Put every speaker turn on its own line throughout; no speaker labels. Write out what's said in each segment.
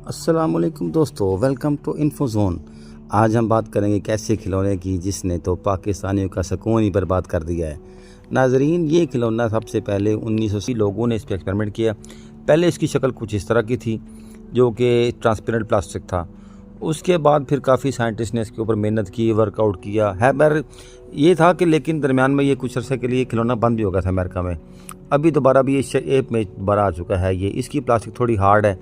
अस्सलामुअलैकुम दोस्तों, welcome to इन्फोजोन। आज हम बात करेंगे एक ऐसे खिलौने की जिसने तो पाकिस्तानियों का सुकून ही बर्बाद कर दिया है। नाजरीन, ये खिलौना सबसे पहले 1980 लोगों ने इस पर एक्सपेरिमेंट किया। पहले इसकी शक्ल कुछ इस तरह की थी जो कि ट्रांसपेरेंट प्लास्टिक था। उसके बाद फिर काफ़ी साइंटिस्ट ने इसके ऊपर मेहनत की, वर्कआउट किया है। पर ये था कि लेकिन दरमियान में ये कुछ अर्से के लिए खिलौना बंद भी हो गया था अमेरिका में। अभी दोबारा भी ये शेप में दोबारा आ चुका है। ये इसकी प्लास्टिक थोड़ी हार्ड है,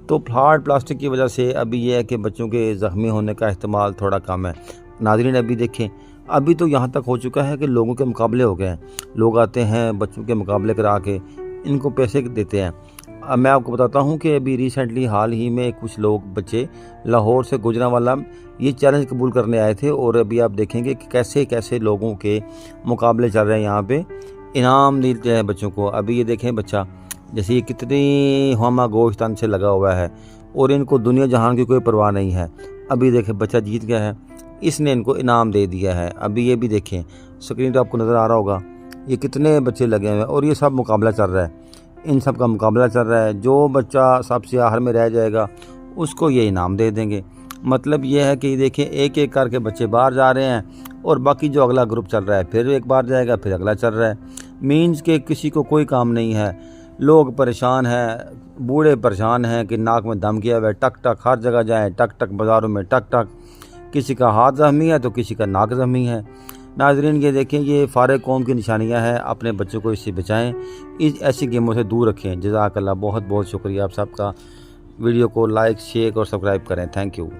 तो हार्ड प्लास्टिक की वजह से अभी ये है कि बच्चों के ज़ख्मी होने का इस्तेमाल थोड़ा कम है। नाज़रीन, अभी देखें, अभी तो यहाँ तक हो चुका है कि लोगों के मुकाबले हो गए हैं। लोग आते हैं बच्चों के मुकाबले करा के इनको पैसे देते हैं। अब मैं आपको बताता हूँ कि अभी रिसेंटली हाल ही में कुछ लोग बच्चे लाहौर से गुजरांवाला ये चैलेंज कबूल करने आए थे, और अभी आप देखेंगे कि कैसे कैसे लोगों के मुकाबले चल रहे हैं। यहाँ पे इनाम मिलते हैं बच्चों को। अभी ये देखें बच्चा, जैसे ये कितनी हमा गोश्तन से लगा हुआ है और इनको दुनिया जहान की कोई परवाह नहीं है। अभी देखें बच्चा जीत गया है, इसने इनको इनाम दे दिया है। अभी ये भी देखें, स्क्रीन तो आपको नज़र आ रहा होगा, ये कितने बच्चे लगे हुए हैं और ये सब मुकाबला चल रहा है। इन सब का मुकाबला चल रहा है। जो बच्चा सबसे आखिर में रह जाएगा उसको ये इनाम दे देंगे। मतलब ये है कि देखें, एक एक करके बच्चे बाहर जा रहे हैं और बाकी जो अगला ग्रुप चल रहा है फिर एक बार जाएगा, फिर अगला चल रहा है। मीन्स के किसी को कोई काम नहीं है। लोग परेशान हैं, बूढ़े परेशान हैं कि नाक में दम किया हुआ है, टक टक हर जगह जाएं, टक टक बाज़ारों में टक टक। किसी का हाथ ज़ख्मी है तो किसी का नाक ज़ख्मी है। नाज़रीन, ये देखें, ये फारिग कौम की निशानियां हैं। अपने बच्चों को इससे बचाएं, इस ऐसी गेमों से दूर रखें। जज़ाकल्लाह, बहुत बहुत शुक्रिया आप सबका। वीडियो को लाइक, शेयर और सब्सक्राइब करें। Thank you.